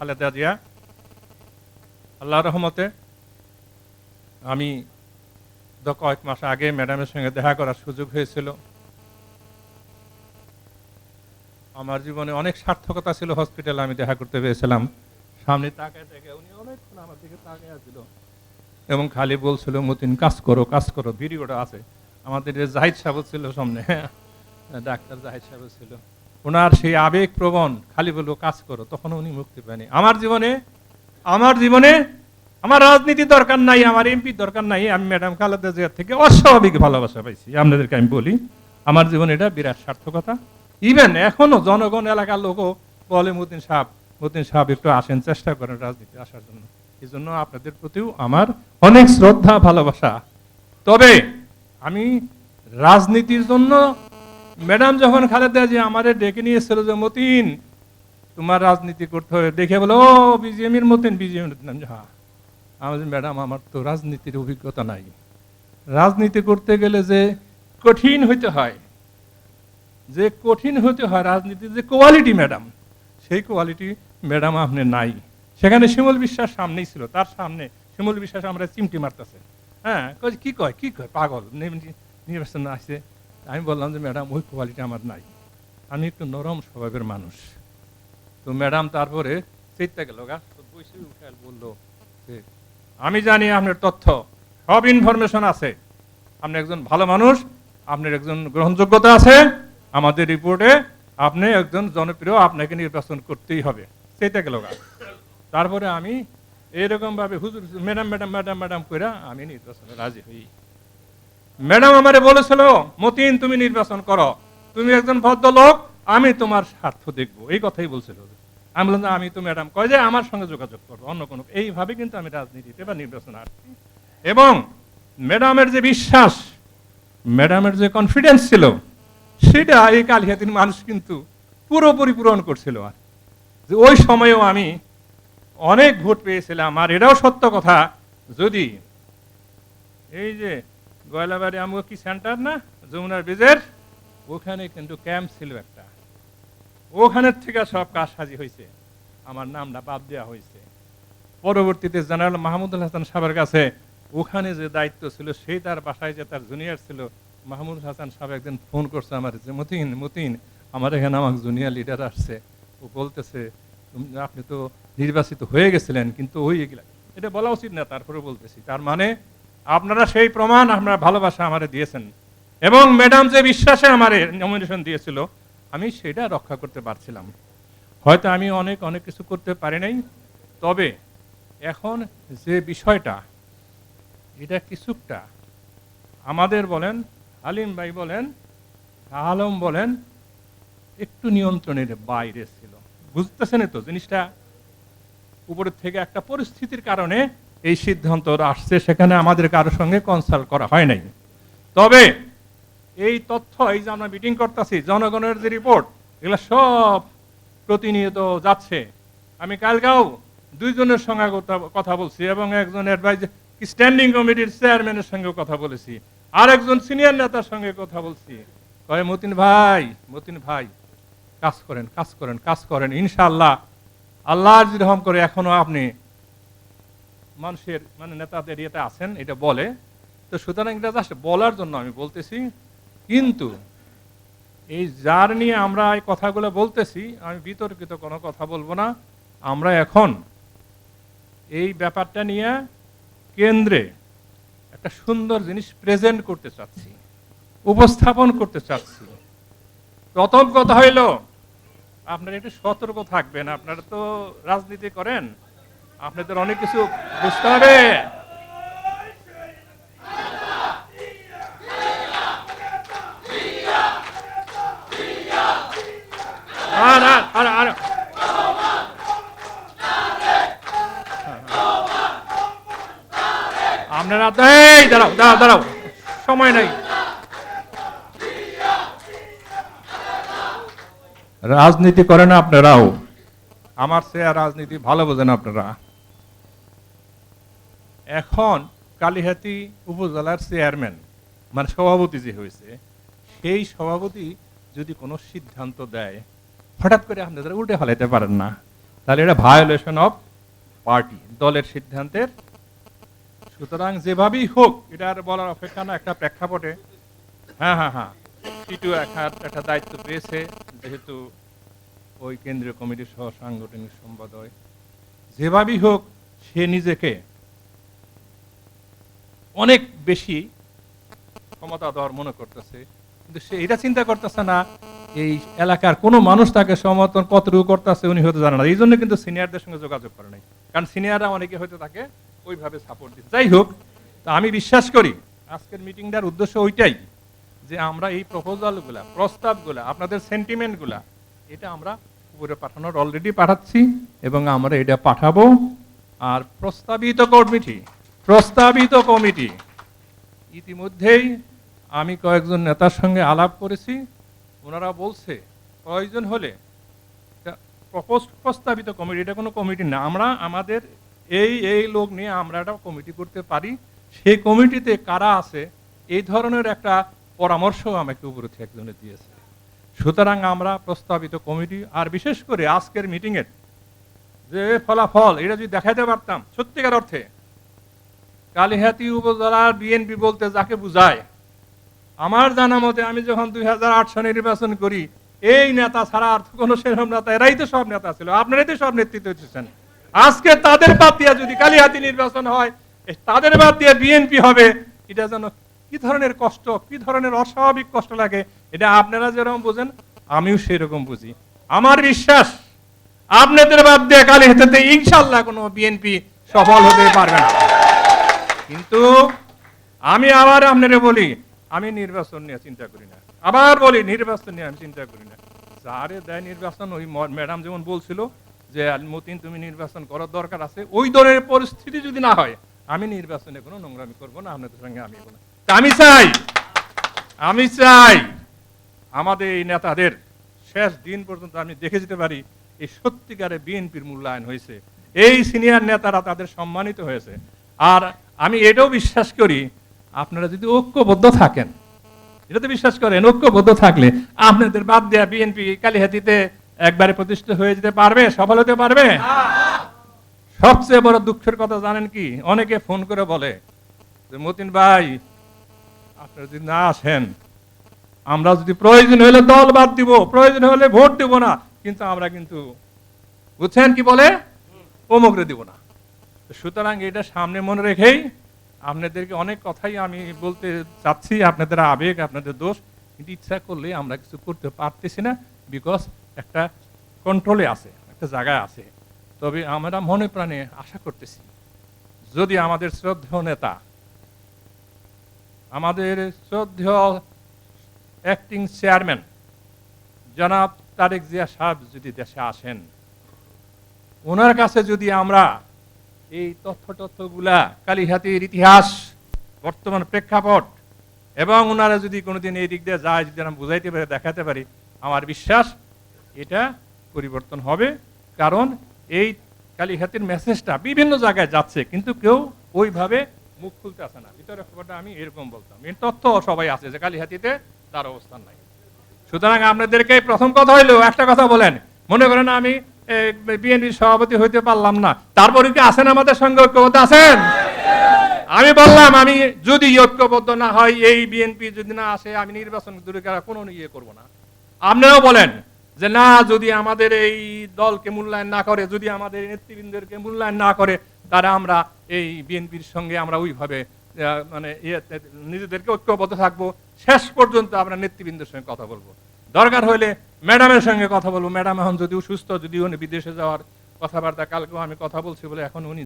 খালেদা জিয়া, আল্লাহর রহমতে আমি কয়েক মাস আগে ম্যাডামের সঙ্গে দেখা করার সুযোগ হয়েছিল। আমার জীবনে অনেক সার্থকতা ছিল, হসপিটালে আমি দেখা করতে পেরেছিলাম। সামনে তাকায় দেখে উনি অনেকক্ষণ আমার দিকে তাকায় আছিল এবং খালি বলছিল, মতিন কাজ করো কাজ করো। ভিডিওটা আছে, আমাদের জাহিদ সাহেব ছিল সামনে, ডাক্তার জাহিদ সাহেব ছিল। ওনার সেই আবেগ প্রবণ খালি বললো কাজ করো, তখন উনি মুক্তি পায়নি। আমার জীবনে আমার রাজনীতির দরকার নাই, আমার এমপির দরকার নাই। আমি ম্যাডাম খালেদা জিয়ার থেকে অস্বাভাবিক ভালোবাসা পাইছি। আপনাদেরকে আমি বলি, আমার জীবনে এটা বিরাট সার্থকতা। ইভেন এখনো জনগণ এলাকার লোকও বলে, মতিন সাহেব একটু আসেন, চেষ্টা করেন রাজনীতি আসার জন্য। এই জন্য আপনাদের প্রতিও আমার অনেক শ্রদ্ধা ভালোবাসা। তবে আমি রাজনীতির জন্য ম্যাডাম যখন খালেদা জিয়া আমারে ডেকে নিয়েছিল যে মতিন তোমার রাজনীতি করতে হবে, দেখে বলো ও বিজিএমির মতিন, বিজিএমির। হ্যাঁ, আমাদের ম্যাডাম আমার তো রাজনীতির অভিজ্ঞতা নাই। রাজনীতি করতে গেলে যে কঠিন হইতে হয়, রাজনীতির যে কোয়ালিটি ম্যাডাম, সেই কোয়ালিটি ম্যাডাম আপনি নাই। সেখানে শিমুল বিশ্বাস সামনেই ছিল, তার সামনে শিমুল বিশ্বাস আমরা চিমটি মারতেছে। হ্যাঁ, কি কয় পাগল নির্বাচন আসছে। আমি বললাম যে ম্যাডাম ওই কোয়ালিটি আমার নাই, আমি একটু নরম স্বভাবের মানুষ। তো ম্যাডাম তারপরে চেতে গেল, বসে উঠে বললো যে আমি জানি আপনার তথ্য, সব ইনফরমেশন আছে, আপনি একজন ভালো মানুষ, আপনার একজন গ্রহণযোগ্যতা আছে, আমাদের রিপোর্টে আপনি একজন জনপ্রিয়, আপনাকে নির্বাচন করতেই হবে। চেতে গেল। তারপরে আমি এইরকম ভাবে হুজুর ম্যাডাম করে আমি নির্বাচনে রাজি হই। ম্যাডাম আমারে বলেছিল, মতিন তুমি নির্বাচন করো, তুমি একজন ভদ্রলোক, আমি তোমার স্বার্থ দেখবো, এই কথাই বলছিল। আমি বললাম আমি তো ম্যাডাম কয় যে আমার সঙ্গে যোগাযোগ করবো অন্য কোনো, এইভাবে কিন্তু আমি রাজনীতিতে বা নির্বাচনে আসছি। এবং ম্যাডামের যে বিশ্বাস, ম্যাডামের যে কনফিডেন্স ছিল, সেটা এই কালিহাতির মানুষ কিন্তু পুরোপুরি পূরণ করছিল। আর যে ওই সময়েও আমি অনেক ভোট পেয়েছিলাম। আর এটাও সত্য কথা, যদি এই যে গয়লাবাড়ি আমগো কি সেন্টার না, যমুনার ব্রিজের ওখানে কিন্তু ক্যাম্প ছিল একটা, ওখানের থেকে সব কাজ সাজি হয়েছে, আমার নামটা বাদ দেওয়া হয়েছে। পরবর্তীতে জেনারেল মাহমুদুল হাসান সাহেবের কাছে ওখানে যে দায়িত্ব ছিল, সেই তার বাসায় যে তার জুনিয়র ছিল মাহমুদ হাসান সাহেব একদিন ফোন করছে আমার, যে মতিন আমার এখানে আমাকে জুনিয়র লিডার আসছে, ও বলতেছে আপনি তো নির্বাচিত হয়ে গেছিলেন, কিন্তু ওই এটা বলা উচিত না, তারপরে বলতেছি। তার মানে আপনারা সেই প্রমাণ, আপনারা ভালোবাসা আমারে দিয়েছেন, এবং ম্যাডাম যে বিশ্বাসে আমারে নমিনেশন দিয়েছিল, আমি সেটা রক্ষা করতে পারছিলাম। হয়তো আমি অনেক কিছু করতে পারি নাই, তবে এখন যে বিষয়টা, এটা কিছুটা আমাদের বলেন, আলিম ভাই বলেন, আলম বলেন, একটু নিয়ন্ত্রণের বাইরে ছিল। বুঝতেছেন তো জিনিসটা? উপরের থেকে একটা পরিস্থিতির কারণে এই সিদ্ধান্ত আসছে, সেখানে আমাদের কারোর সঙ্গে কনসাল্ট করা হয় নাই। তবে এই তথ্য, এই যে আমরা মিটিং করতেছি, জনগণের যে রিপোর্ট, এগুলো সব প্রতিনিয়ত যাচ্ছে। আমি কালকেও দুইজনের সঙ্গে কথা বলছি, এবং একজন স্ট্যান্ডিং কমিটির চেয়ারম্যানের সঙ্গে কথা বলেছি, আর একজন সিনিয়র নেতার সঙ্গে কথা বলছি। কয় মতিন ভাই কাজ করেন ইনশাআল্লাহ, আল্লাহ যদি রহম করে এখনো আপনি মানুষের নেতাদের ইয়েতে আছেন, এটা বলে। তো সুতরাং এটা জাস্ট বলার জন্য আমি বলতেছি। কিন্তু এই যার নিয়ে আমরা এই কথাগুলো বলতেছি, আমি বিতর্কিত কোনো কথা বলবো না। আমরা এখন এই ব্যাপারটা নিয়ে কেন্দ্রে একটা সুন্দর জিনিস প্রেজেন্ট করতে চাচ্ছি, উপস্থাপন করতে চাচ্ছি। প্রথম কথা হইল, আপনারা একটু সতর্ক থাকবেন। আপনারা তো রাজনীতি করেন, আপনাদের অনেক কিছু বুঝতে হবে। আপনারা দাঁড়াও, সময় নাই। রাজনীতি করেন আপনারাও, আমার চেয়ে রাজনীতি ভালো বোঝেন আপনারা। এখন কালিহাতী উপজেলার চেয়ারম্যান, সভাপতি যে হয়েছে, সেই সভাপতি যদি কোনো সিদ্ধান্ত দেয়, হঠাৎ করে আপনারা উল্টে ফেলাইতে পারেন না। তাহলে এটা ভায়োলেশন অফ পার্টি, দলের সিদ্ধান্তের। সুতরাং যেভাবেই হোক, এটা আর বলার অপেক্ষা না, একটা প্রেক্ষাপটে হ্যাঁ টিটু একটা দায়িত্ব পেয়েছে, যেহেতু ওই কেন্দ্রীয় কমিটির সহ সাংগঠনিক সম্পাদক। যেভাবেই হোক সে নিজেকে অনেক বেশি ক্ষমতাধর মনে করতেছে, কিন্তু সে এটা চিন্তা করতেছে না এই এলাকার কোনো মানুষ তাকে সমর্থন কতটুকু করতেছে উনি হয়তো জানে না। এই জন্য কিন্তু সিনিয়রদের সঙ্গে যোগাযোগ করে নাই, কারণ সিনিয়ররা অনেকে হয়তো তাকে ওইভাবে সাপোর্ট দিচ্ছে। যাই হোক, তা আমি বিশ্বাস করি আজকের মিটিংটার উদ্দেশ্য ওইটাই, যে আমরা এই প্রপোজালগুলা, প্রস্তাবগুলা, আপনাদের সেন্টিমেন্টগুলা, এটা আমরা উপরে পাঠানোর অলরেডি পাঠাচ্ছি এবং আমরা এটা পাঠাবো। আর প্রস্তাবিত কমিটি ইতিমধ্যেই আমি কয়েকজন নেতার সঙ্গে আলাপ করেছি, ওনারা বলছে প্রয়োজন হলে প্রস্তাবিত কমিটি, এটা কোনো কমিটি না, আমরা আমাদের এই লোক নিয়ে আমরা একটা কমিটি করতে পারি, সেই কমিটিতে কারা আছে এই ধরনের একটা পরামর্শ আমাকে উপরে থেকে একজনে দিয়েছে। সুতরাং আমরা প্রস্তাবিত কমিটি, আর বিশেষ করে আজকের মিটিংয়ের যে ফলাফল, এটা যদি দেখাতে পারতাম সত্যিকার অর্থে, কালিহাতী উপজেলার বিএনপি বলতে যাকে বুঝায়, আমার জানা মতে আমি যখন 2008 সালে নির্বাচন করি, এই নেতা ছাড়া আর কোনো সেরকম নেতা, এরাই তো সব নেতা ছিল, আপনারাই তো সব নেতৃত্ব দিচ্ছেন। আজকে তাদের বাদ দিয়ে যদি কালিহাতী নির্বাচন হয়, তাদের বাদ দিয়ে বিএনপি হবে, এটা যেন কি ধরনের কষ্ট, কি ধরনের অস্বাভাবিক কষ্ট লাগে, এটা আপনারা যেরকম বুঝেন আমিও সেরকম বুঝি। আমার বিশ্বাস আপনাদের বাদ দিয়ে কালিহাতীতে ইনশাল্লাহ কোনো বিএনপি সফল হতে পারবে না। কিন্তু আমি আবার আপনারা বলি, আমি নির্বাচন নিয়ে চিন্তা করি না, আবার বলি নির্বাচন নিয়ে আমি চিন্তা করি না। যারে দেয় নির্বাচন, ওই ম্যাডাম যেমন বলছিল যে মতিন তুমি নির্বাচন করার দরকার আছে, ওই ধরনের পরিস্থিতি যদি না হয় আমি নির্বাচনে কোনো নোংরামি করবো না, আপনাদের সঙ্গে আমি বলি। আমি চাই আমাদের এই নেতাদের শেষ দিন পর্যন্ত আমি দেখে যেতে পারি এই সত্যিকারে বিএনপির মূল্যায়ন হয়েছে, এই সিনিয়র নেতারা তাদের সম্মানিত হয়েছে। আর আমি এটাও বিশ্বাস করি আপনারা যদি ঐক্যবদ্ধ থাকেন, এটা তো বিশ্বাস করেন, ঐক্যবদ্ধ থাকলে আপনাদের বাদ দেয়া বিএনপি কালিহাতীতে একবারে প্রতিষ্ঠিত হয়ে যেতে পারবে, সফল হতে পারবে। সবচেয়ে বড় দুঃখের কথা জানেন কি, অনেকে ফোন করে বলে যে মতিন ভাই আপনারা যদি না আসেন, আমরা যদি প্রয়োজন হলে দল বাদ দিব, প্রয়োজন হলে ভোট দিব না, কিন্তু আমরা কিন্তু বুঝছেন কি বলে অমুকরে দিব না। সুতরাং এটা সামনে মনে রেখেই আপনাদেরকে অনেক কথাই আমি বলতে চাচ্ছি, আপনাদের আবেগ, আপনাদের দোষ, কিন্তু ইচ্ছা করলে আমরা কিছু করতে পারতেছি না, বিকজ একটা কন্ট্রোলে আছে, একটা জায়গায় আছে। তবে আমরা মনে প্রাণে আশা করতেছি যদি আমাদের শ্রদ্ধেয় নেতা, আমাদের শ্রদ্ধেয় অ্যাক্টিং চেয়ারম্যান জনাব তারেক জিয়া সাহেব যদি দেশে আসেন, ওনার কাছে যদি আমরা এই তথ্যগুলা, কালিহাতীর ইতিহাস, বর্তমান প্রেক্ষাপট, এবং ওনারা যদি কোনোদিন এই দিক দিয়ে যায়, যদি আমরা বুঝাইতে পারি, দেখাতে পারি, আমার বিশ্বাস এটা পরিবর্তন হবে। কারণ এই কালিহাতীর মেসেজটা বিভিন্ন জায়গায় যাচ্ছে, কিন্তু কেউ ওইভাবে মুখ খুলতে আসে না। ভিতরে খবরটা আমি এরকম বলতাম, এই তথ্য সবাই আছে যে কালিহাতীতে তার অবস্থান নাই। সুতরাং আপনাদেরকে প্রথম কথা হইলো একটা কথা বলেন, মনে করেন আমি বিএনপির সভাপতি হইতে পারলাম না, তারপরে কি আছেন আমাদের সঙ্গে ঐক্যবদ্ধ আছেন? আমি বললাম আমি যদি ঐক্যবদ্ধ না হয়, এই বিএনপি যদি না আসে, আমি নির্বাচন দূরে কোনো ইয়ে করবো না। আপনারাও বলেন যে না, যদি আমাদের এই দলকে মূল্যায়ন না করে, যদি আমাদের নেতৃবৃন্দকে মূল্যায়ন না করে, তারা আমরা এই বিএনপির সঙ্গে আমরা ওইভাবে মানে নিজেদেরকে ঐক্যবদ্ধ থাকবো, শেষ পর্যন্ত আমরা নেতৃবৃন্দের সঙ্গে কথা বলবো, দরকার হলে ম্যাডামের সঙ্গে কথা বলবো। ম্যাডাম এখন যদিও সুস্থ, যদিও উনি বিদেশে যাওয়ার কথাবার্তা, কালকেও আমি কথা বলছি বলে এখন উনি